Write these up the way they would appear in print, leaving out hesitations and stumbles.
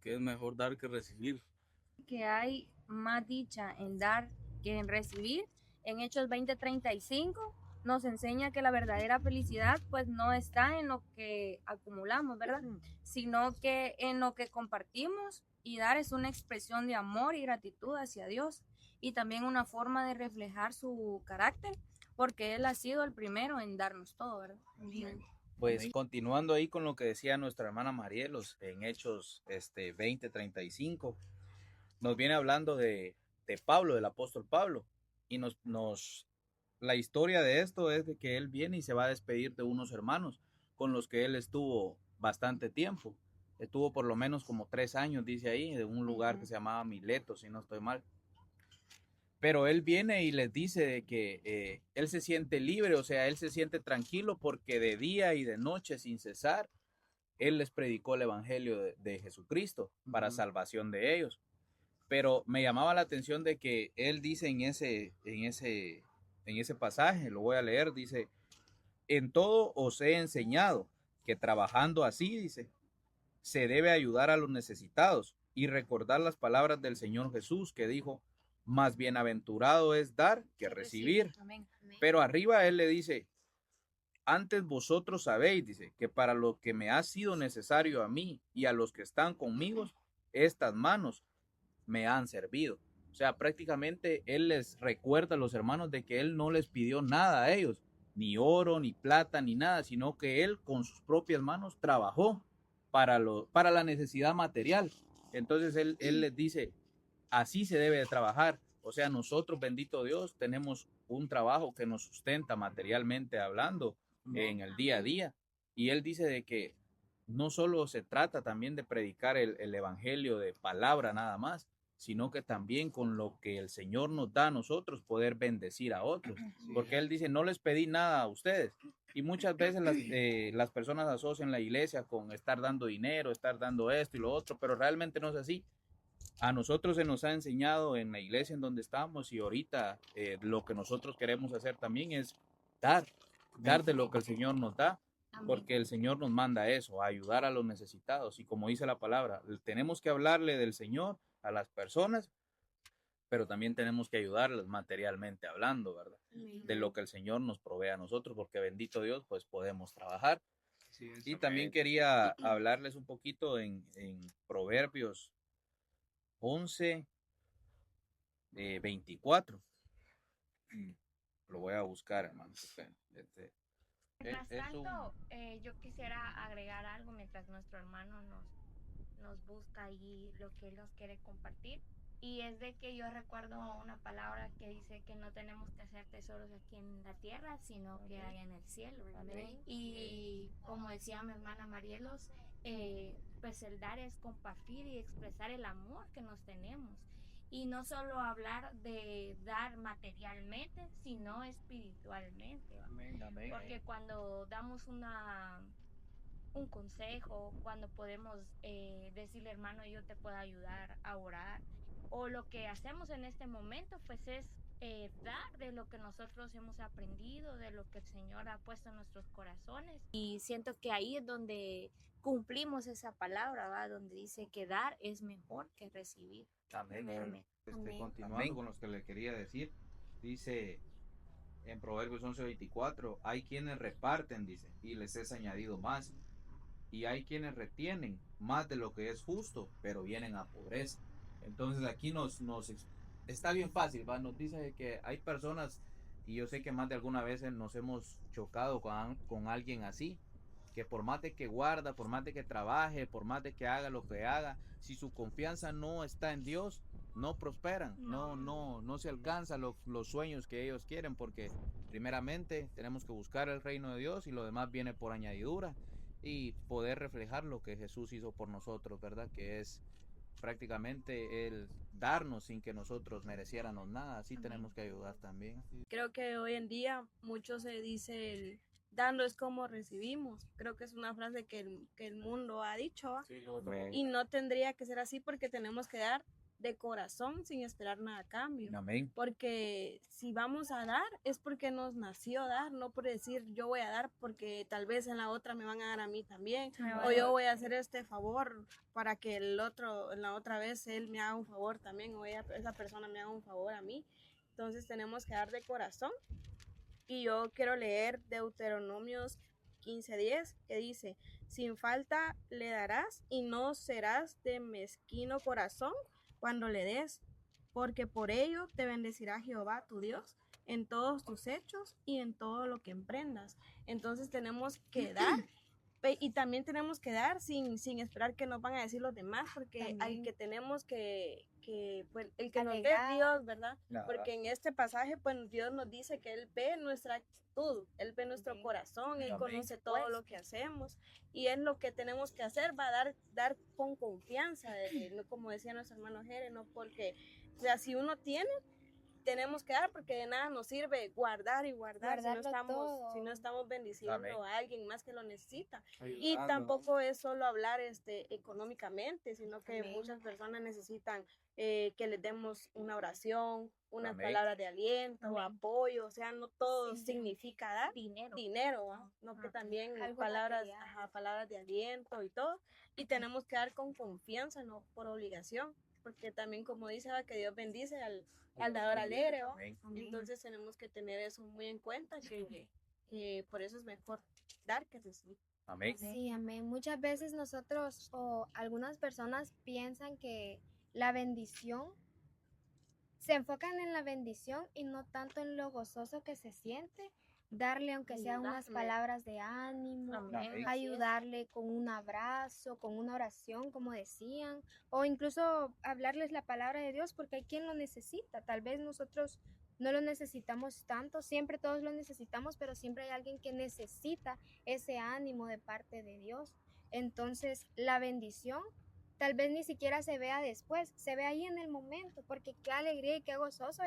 que es mejor dar que recibir. Que hay más dicha en dar que en recibir. En Hechos 20:35 nos enseña que la verdadera felicidad pues no está en lo que acumulamos, ¿verdad? Sino que en lo que compartimos, y dar es una expresión de amor y gratitud hacia Dios y también una forma de reflejar su carácter, porque Él ha sido el primero en darnos todo, ¿verdad? Pues continuando ahí con lo que decía nuestra hermana Marielos en Hechos 20:35, nos viene hablando de Pablo, del apóstol Pablo, y la historia de esto es de que él viene y se va a despedir de unos hermanos con los que él estuvo bastante tiempo. Estuvo por lo menos como 3 años, dice ahí, de un lugar que se llamaba Mileto, si no estoy mal. Pero él viene y les dice de que él se siente libre, o sea, él se siente tranquilo porque de día y de noche sin cesar, él les predicó el evangelio de Jesucristo para salvación de ellos. Pero me llamaba la atención de que él dice en ese pasaje, lo voy a leer, dice, en todo os he enseñado que trabajando así, dice, se debe ayudar a los necesitados y recordar las palabras del Señor Jesús que dijo, más bienaventurado es dar que recibir. Amén. Pero arriba él le dice, antes vosotros sabéis, dice, que para lo que me ha sido necesario a mí y a los que están conmigo, estas manos me han servido. O sea, prácticamente él les recuerda a los hermanos de que él no les pidió nada a ellos, ni oro, ni plata, ni nada, sino que él con sus propias manos trabajó para la necesidad material. Entonces él les dice, así se debe de trabajar. O sea, nosotros, bendito Dios, tenemos un trabajo que nos sustenta materialmente hablando en el día a día. Y él dice de que no solo se trata también de predicar el evangelio de palabra nada más, sino que también con lo que el Señor nos da a nosotros poder bendecir a otros. Porque Él dice, no les pedí nada a ustedes. Y muchas veces las personas asocian la iglesia con estar dando dinero, estar dando esto y lo otro, pero realmente no es así. A nosotros se nos ha enseñado en la iglesia en donde estamos y ahorita lo que nosotros queremos hacer también es dar de lo que el Señor nos da, porque el Señor nos manda eso, a ayudar a los necesitados. Y como dice la palabra, tenemos que hablarle del Señor a las personas, pero también tenemos que ayudarles materialmente hablando, ¿verdad? De lo que el Señor nos provee a nosotros, porque bendito Dios, pues podemos trabajar. Sí, y también quería hablarles un poquito en Proverbios 11, 24. Lo voy a buscar, hermano. Mientras tanto, yo quisiera agregar algo mientras nuestro hermano nos busca ahí lo que él nos quiere compartir. Y es de que yo recuerdo una palabra que dice que no tenemos que hacer tesoros aquí en la tierra, sino que hay en el cielo. ¿Vale? Y como decía mi hermana Marielos, pues el dar es compartir y expresar el amor que nos tenemos. Y no solo hablar de dar materialmente, sino espiritualmente. Amén, amén. Porque cuando damos un consejo, cuando podemos decirle, hermano, yo te puedo ayudar a orar, o lo que hacemos en este momento, pues es dar de lo que nosotros hemos aprendido, de lo que el Señor ha puesto en nuestros corazones. Y siento que ahí es donde cumplimos esa palabra, ¿va? Donde dice que dar es mejor que recibir. Amén. Amén. Continuando amén. Con lo que le quería decir, dice en Proverbios 11:24, hay quienes reparten, dice, y les es añadido más. Y hay quienes retienen más de lo que es justo, pero vienen a pobreza. Entonces aquí está bien fácil, ¿va? Nos dice que hay personas, y yo sé que más de alguna vez nos hemos chocado con alguien así, que por más de que guarda, por más de que trabaje, por más de que haga lo que haga, si su confianza no está en Dios, no prosperan, no se alcanzan los sueños que ellos quieren, porque primeramente tenemos que buscar el reino de Dios y lo demás viene por añadidura y poder reflejar lo que Jesús hizo por nosotros, ¿verdad? Que es prácticamente el darnos sin que nosotros mereciéramos nada, así tenemos que ayudar también. Creo que hoy en día mucho se dice el dando es como recibimos. Creo que es una frase que el mundo ha dicho, ¿va? Sí, y no tendría que ser así porque tenemos que dar de corazón sin esperar nada a cambio. Amén. Porque si vamos a dar es porque nos nació dar, no por decir yo voy a dar porque tal vez en la otra me van a dar a mí también, o yo voy a hacer este favor para que el otro, en la otra vez él me haga un favor también, o esa persona me haga un favor a mí. Entonces tenemos que dar de corazón. Y yo quiero leer Deuteronomios 15:10, que dice: sin falta le darás y no serás de mezquino corazón cuando le des, porque por ello te bendecirá Jehová tu Dios en todos tus hechos y en todo lo que emprendas. Entonces tenemos que dar, y también tenemos que dar sin esperar que nos van a decir los demás, porque También. al que tenemos pues, el que nos dé Alegar. Dios, ¿verdad? Nada. Porque en este pasaje, pues Dios nos dice que Él ve nuestra actitud, Él ve nuestro Amén. corazón, Él Amén. conoce todo lo que hacemos, y es lo que tenemos que hacer, va a dar con confianza, como decía nuestro hermano Jere, no porque, o sea, si uno tiene, tenemos que dar, porque de nada nos sirve guardar y guardar si no Guardarlo todo. estamos bendiciendo Amén. a alguien más que lo necesita. Y Ayudando. tampoco es solo hablar económicamente, sino que Amén. muchas personas necesitan que les demos una oración, unas Amén. palabras de aliento, Amén. apoyo, o sea, no todo Sí. significa dar Dinero. ¿va? No que Ajá. también Algo palabras, material. palabras de aliento y todo, y tenemos que dar con confianza, no por obligación, porque también como dice, ¿va? Que Dios bendice al dador alegre, ¿va? Amén. Amén. Entonces tenemos que tener eso muy en cuenta, que por eso es mejor dar que recibir. Amén. Sí, amén. Muchas veces nosotros o algunas personas piensan que la bendición, se enfocan en la bendición y no tanto en lo gozoso que se siente, darle aunque sea unas Amén. palabras de ánimo, Amén. ayudarle con un abrazo, con una oración, como decían, o incluso hablarles la palabra de Dios, porque hay quien lo necesita. Tal vez nosotros no lo necesitamos tanto, siempre todos lo necesitamos, pero siempre hay alguien que necesita ese ánimo de parte de Dios. Entonces, la bendición tal vez ni siquiera se vea después, se ve ahí en el momento, porque qué alegría y qué gozoso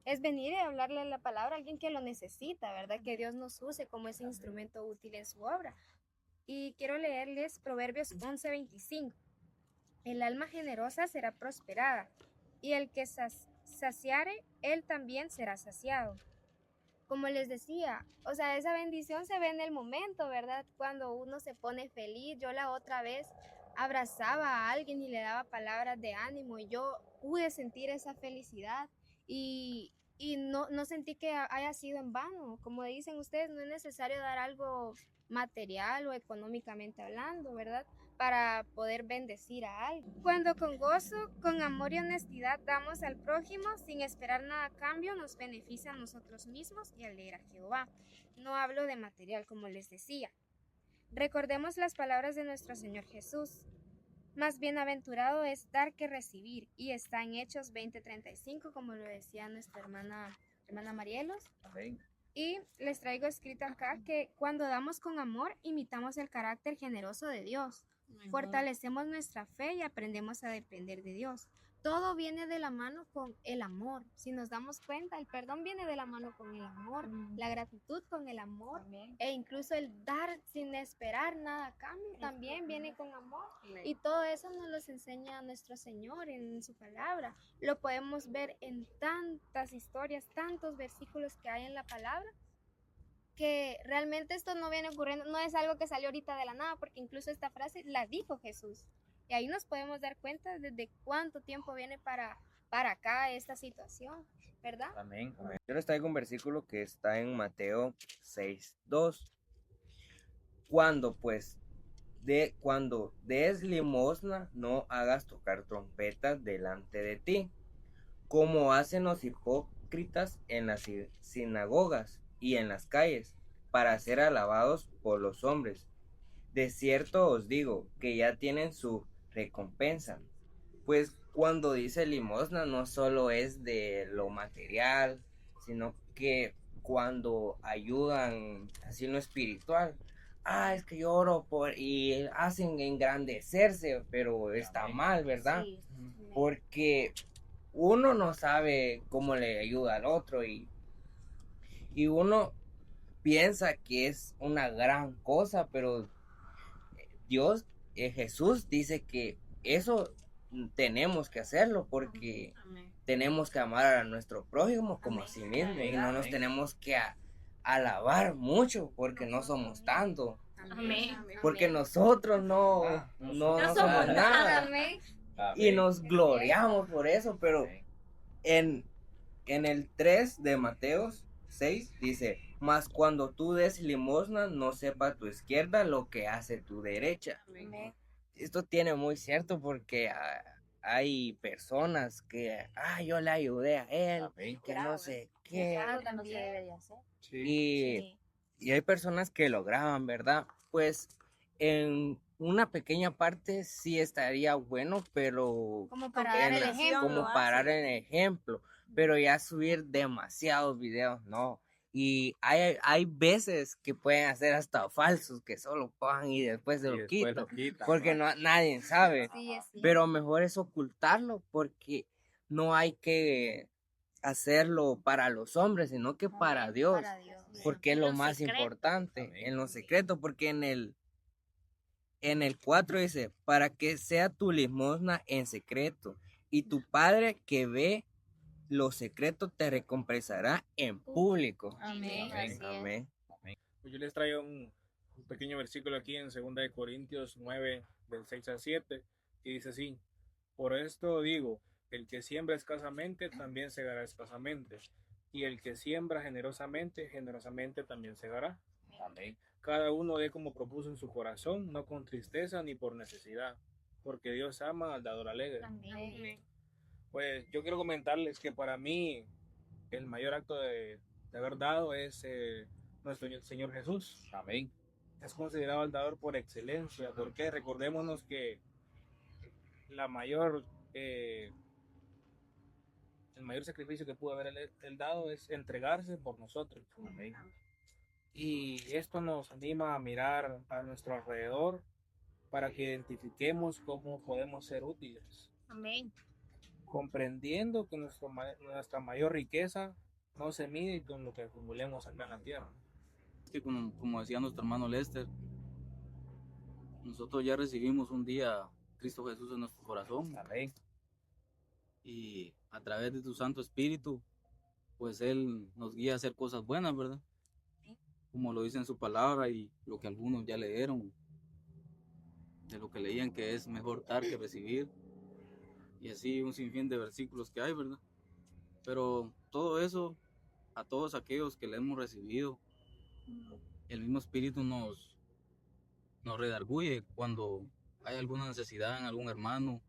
es venir y hablarle la palabra a alguien que lo necesita, ¿verdad? Que Dios nos use como ese instrumento útil en su obra. Y quiero leerles Proverbios 11:25. El alma generosa será prosperada, y el que saciare, él también será saciado. Como les decía, o sea, esa bendición se ve en el momento, ¿verdad? Cuando uno se pone feliz. Yo la otra vez abrazaba a alguien y le daba palabras de ánimo y yo pude sentir esa felicidad y no sentí que haya sido en vano. Como dicen ustedes, no es necesario dar algo material o económicamente hablando, ¿verdad? Para poder bendecir a alguien. Cuando con gozo, con amor y honestidad damos al prójimo sin esperar nada a cambio, nos beneficia a nosotros mismos y alegra a Jehová. No hablo de material, como les decía. Recordemos las palabras de nuestro Señor Jesús. Más bienaventurado es dar que recibir, y está en Hechos 20:35, como lo decía nuestra hermana Marielos. Amén. Y les traigo escrito acá que cuando damos con amor, imitamos el carácter generoso de Dios. Fortalecemos nuestra fe y aprendemos a depender de Dios. Todo viene de la mano con el amor. Si nos damos cuenta, el perdón viene de la mano con el amor, la gratitud con el amor, e incluso el dar sin esperar nada a cambio también viene con amor. Y todo eso nos lo enseña nuestro Señor en su palabra. Lo podemos ver en tantas historias, tantos versículos que hay en la palabra, que realmente esto no viene ocurriendo, no es algo que salió ahorita de la nada, porque incluso esta frase la dijo Jesús. Y ahí nos podemos dar cuenta desde cuánto tiempo viene para acá esta situación, ¿verdad? Amén. Yo les traigo un versículo que está en Mateo 6:2. Cuando des limosna, no hagas tocar trompetas delante de ti, como hacen los hipócritas en las sinagogas y en las calles, para ser alabados por los hombres. De cierto os digo que ya tienen su recompensa. Pues cuando dice limosna no solo es de lo material, sino que cuando ayudan así en lo espiritual. Es que yo oro y hacen engrandecerse, pero está mal, ¿verdad? Sí. Porque uno no sabe cómo le ayuda al otro y uno piensa que es una gran cosa, pero Jesús dice que eso tenemos que hacerlo porque tenemos que amar a nuestro prójimo como a sí mismo y no nos tenemos que alabar mucho porque no somos tanto. Amén. Porque nosotros no somos nada. Amén. Y nos gloriamos por eso, pero en el 3 de Mateos 6 dice, mas cuando tú des limosna, no sepa tu izquierda lo que hace tu derecha. Amén. Esto tiene muy cierto porque hay personas que, yo le ayudé a él, que no sé qué. Claro que no se debería hacer. Y hay personas que lo graban, ¿verdad? Pues en una pequeña parte sí estaría bueno, pero Como para dar el ejemplo. como para dar el ejemplo, pero ya subir demasiados videos, no. Y hay veces que pueden hacer hasta falsos, que solo pongan y después se lo quitan, porque nadie sabe. Sí, Pero mejor es ocultarlo, porque no hay que hacerlo para los hombres, sino que para Dios, porque es lo más importante, en lo secreto, porque en el 4 dice, para que sea tu limosna en secreto, y tu Padre que ve lo secreto te recompensará en público. Amén. Amén. Pues yo les traigo un pequeño versículo aquí en 2 de Corintios 9, del 6 al 7, y dice así, por esto digo, el que siembra escasamente también segará escasamente, y el que siembra generosamente, generosamente también segará. Amén. Cada uno dé como propuso en su corazón, no con tristeza ni por necesidad, porque Dios ama al dador alegre. Amén. Pues yo quiero comentarles que para mí el mayor acto de haber dado es nuestro Señor Jesús. Amén. Es considerado el dador por excelencia, porque recordémonos que el mayor sacrificio que pudo haber él dado es entregarse por nosotros. Amén. Y esto nos anima a mirar a nuestro alrededor para que identifiquemos cómo podemos ser útiles. Amén. Comprendiendo que nuestra mayor riqueza no se mide con lo que acumulemos acá en la tierra. Es que como decía nuestro hermano Lester, nosotros ya recibimos un día Cristo Jesús en nuestro corazón. Amén. Y a través de tu Santo Espíritu, pues Él nos guía a hacer cosas buenas, ¿verdad? Como lo dice en su palabra y lo que algunos ya leyeron, de lo que leían que es mejor dar que recibir. Y así un sinfín de versículos que hay, ¿verdad? Pero todo eso, a todos aquellos que le hemos recibido, el mismo Espíritu nos redarguye cuando hay alguna necesidad en algún hermano,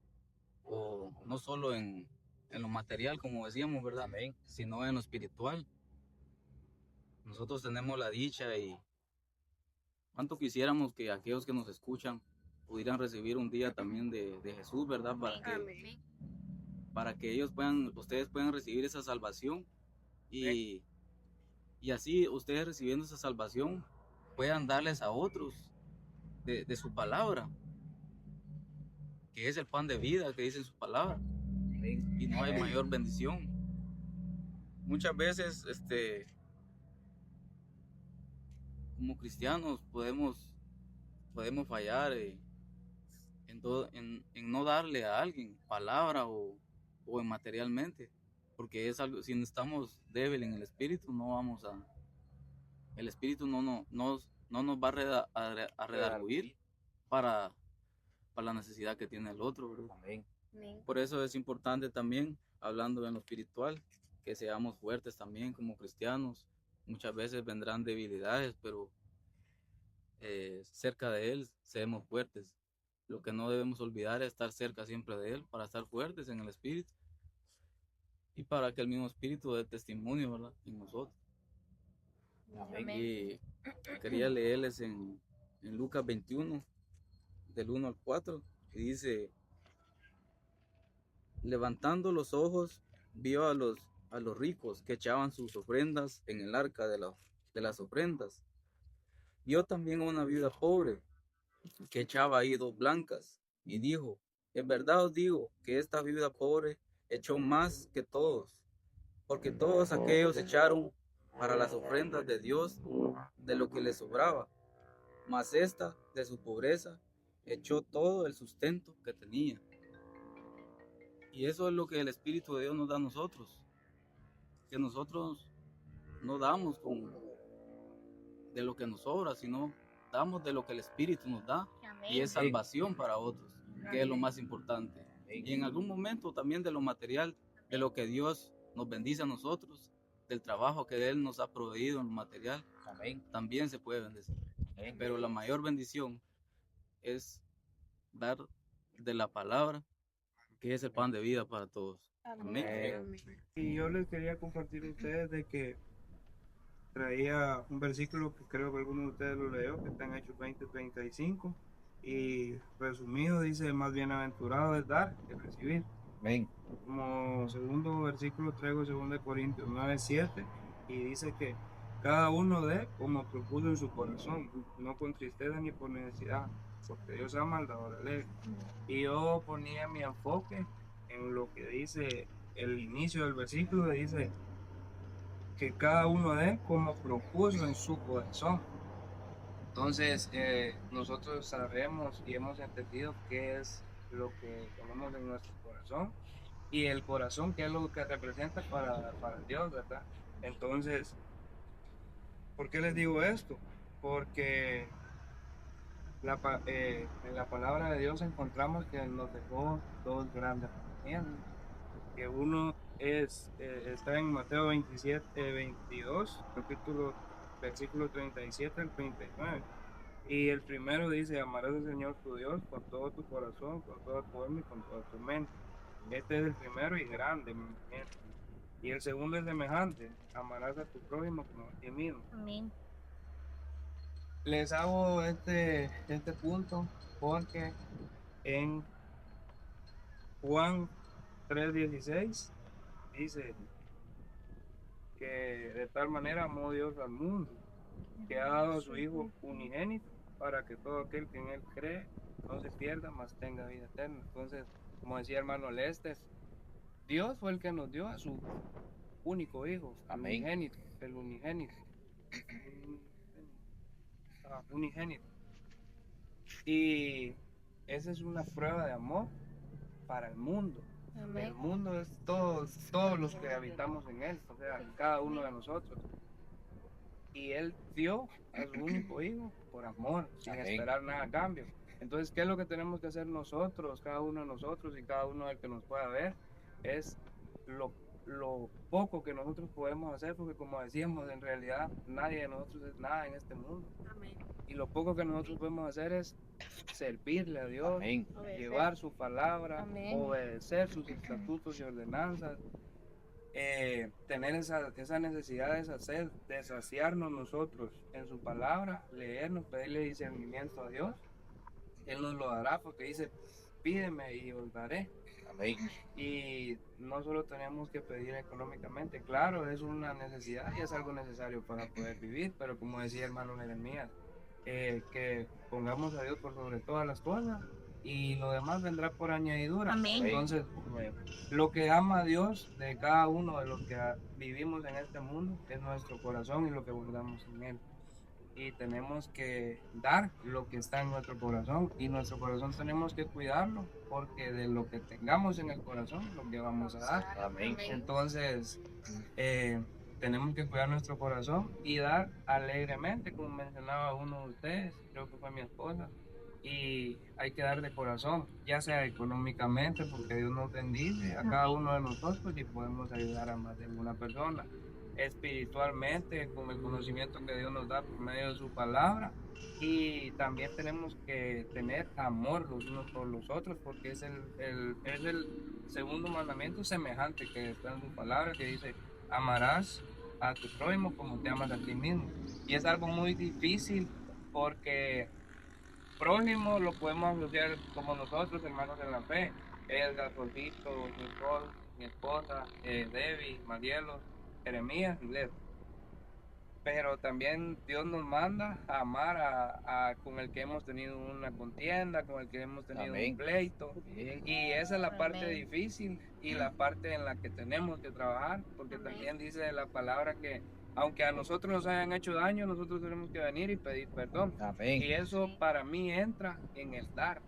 o no solo en lo material, como decíamos, ¿verdad? Amén. Sino en lo espiritual. Nosotros tenemos la dicha y cuánto quisiéramos que aquellos que nos escuchan pudieran recibir un día también de Jesús, ¿verdad? Para que ustedes puedan recibir esa salvación y así ustedes recibiendo esa salvación puedan darles a otros de su palabra, que es el pan de vida que dice en su palabra. Y no hay mayor bendición. Muchas veces como cristianos podemos fallar en no darle a alguien palabra o en materialmente, porque es algo, si estamos débiles en el espíritu, el espíritu no nos va a redarguir para la necesidad que tiene el otro, ¿verdad? Amén. Por eso es importante también, hablando en lo espiritual, que seamos fuertes también como cristianos. Muchas veces vendrán debilidades, pero cerca de Él seamos fuertes. Lo que no debemos olvidar es estar cerca siempre de Él para estar fuertes en el Espíritu y para que el mismo Espíritu dé testimonio, ¿verdad?, en nosotros. Amén. Y quería leerles en Lucas 21, del 1 al 4, que dice: levantando los ojos, vio a los ricos que echaban sus ofrendas en el arca de las ofrendas. Vio también a una viuda pobre que echaba ahí 2 blancas, y dijo: en verdad os digo que esta viuda pobre echó más que todos, porque todos aquellos echaron para las ofrendas de Dios de lo que les sobraba, mas esta de su pobreza echó todo el sustento que tenía. Y eso es lo que el Espíritu de Dios nos da a nosotros. Que nosotros no damos de lo que nos sobra, sino damos de lo que el Espíritu nos da. Amén. Y es salvación para otros, que es lo más importante. Y en algún momento también de lo material, de lo que Dios nos bendice a nosotros, del trabajo que Él nos ha proveído en lo material, también se puede bendecir. Pero la mayor bendición es dar de la palabra, que es el pan de vida para todos. Amén. Y yo les quería compartir a ustedes de que traía un versículo que creo que alguno de ustedes lo leyó, que está en Hechos 20:35, y resumido dice: más bienaventurado es dar que recibir. Amén. Como segundo versículo traigo 2 Corintios 9:7, y dice que cada uno dé como propuso en su corazón, no con tristeza ni por necesidad, porque Dios ama al dador alegre. Y yo ponía mi enfoque en lo que dice el inicio del versículo, dice que cada uno dé como propuso en su corazón. Entonces, nosotros sabemos y hemos entendido qué es lo que tenemos en nuestro corazón, y el corazón, que es lo que representa para Dios, ¿verdad? Entonces, ¿por qué les digo esto? Porque en la palabra de Dios encontramos que nos dejó dos grandes mandamientos, que uno está en Mateo 22, versículo 37 al 39. Y el primero dice: amarás al Señor tu Dios con todo tu corazón, con toda tu alma y con toda tu mente. Este es el primero y grande mandamiento. Y el segundo es semejante: amarás a tu prójimo como a ti mismo. Amén. Les hago este punto porque en Juan 3:16 dice que de tal manera amó Dios al mundo, que ha dado a su Hijo unigénito, para que todo aquel que en Él cree no se pierda, mas tenga vida eterna. Entonces, como decía hermano Lester, Dios fue el que nos dio a su único Hijo, unigénito, el unigénito. Unigénito. Y esa es una prueba de amor para el mundo. Amén. El mundo es todos los que habitamos en él, o sea, cada uno de nosotros. Y él dio a su único hijo por amor, sin esperar nada a cambio. Entonces, ¿qué es lo que tenemos que hacer nosotros, cada uno de nosotros y cada uno del que nos pueda ver? Es lo poco que nosotros podemos hacer, porque como decíamos, en realidad nadie de nosotros es nada en este mundo. Amén. Y lo poco que nosotros podemos hacer es servirle a Dios, Amén. llevar su palabra, Amén. obedecer sus estatutos y ordenanzas, tener esa necesidad de saciarnos nosotros en su palabra, leernos, pedirle discernimiento a Dios. Él nos lo dará, porque dice: pídeme y os daré. Amén. Y no solo tenemos que pedir económicamente, claro, es una necesidad y es algo necesario para poder vivir, pero como decía hermano Jeremías, que pongamos a Dios por sobre todas las cosas y lo demás vendrá por añadidura. Amén. Entonces, lo que ama a Dios de cada uno de los que vivimos en este mundo es nuestro corazón y lo que guardamos en él. Y tenemos que dar lo que está en nuestro corazón, y nuestro corazón tenemos que cuidarlo, porque de lo que tengamos en el corazón lo que vamos a dar. Amén. Entonces, tenemos que cuidar nuestro corazón y dar alegremente, como mencionaba uno de ustedes, creo que fue mi esposa. Y hay que dar de corazón, ya sea económicamente, porque Dios nos bendice a cada uno de nosotros y podemos ayudar a más de una persona. Espiritualmente, con el conocimiento que Dios nos da por medio de su palabra, y también tenemos que tener amor los unos por los otros, porque es el segundo mandamiento semejante que está en su palabra, que dice: amarás a tu prójimo como te amas a ti mismo. Y es algo muy difícil, porque prójimo lo podemos asociar como nosotros, hermanos en la fe: Edgar, Rodito, Nicole, mi esposa, Debbie, Marielo, Jeremías y Led. Pero también Dios nos manda a amar con el que hemos tenido una contienda, con el que hemos tenido Amén. un pleito. Y esa es la parte Amén. difícil y la parte en la que tenemos que trabajar, porque Amén. también dice la palabra que aunque a nosotros nos hayan hecho daño, nosotros tenemos que venir y pedir perdón. Amén. Y eso para mí entra en el dar.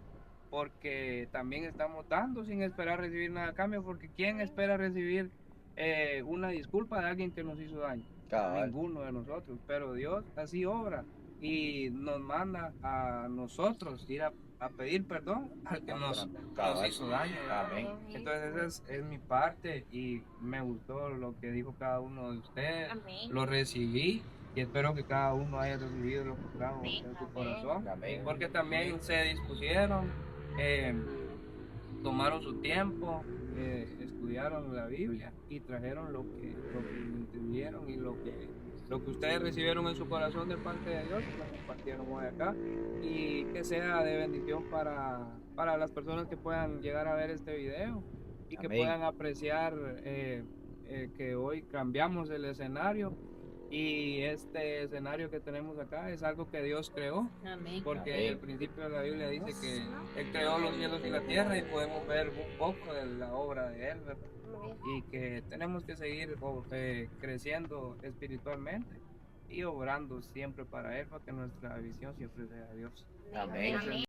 porque también estamos dando sin esperar recibir nada a cambio, porque ¿quién espera recibir una disculpa de alguien que nos hizo daño? Cabal. Ninguno de nosotros, pero Dios así obra y nos manda a nosotros ir a pedir perdón al que nos hizo daño. Amén. Entonces esa es mi parte y me gustó lo que dijo cada uno de ustedes, Amén. lo recibí y espero que cada uno haya recibido lo que trajo en su corazón, Amén. porque también se dispusieron, tomaron su tiempo, estudiaron la Biblia y trajeron lo que entendieron y lo que ustedes recibieron en su corazón de parte de Dios, lo compartieron hoy acá, y que sea de bendición para las personas que puedan llegar a ver este video y que Amén. puedan apreciar que hoy cambiamos el escenario, y este escenario que tenemos acá es algo que Dios creó, porque Amén. el principio de la Biblia dice que Él creó los cielos y la tierra y podemos ver un poco de la obra de Él, ¿verdad? Y que tenemos que seguir creciendo espiritualmente y obrando siempre para Él, para que nuestra visión siempre sea Dios. Amén. Amén.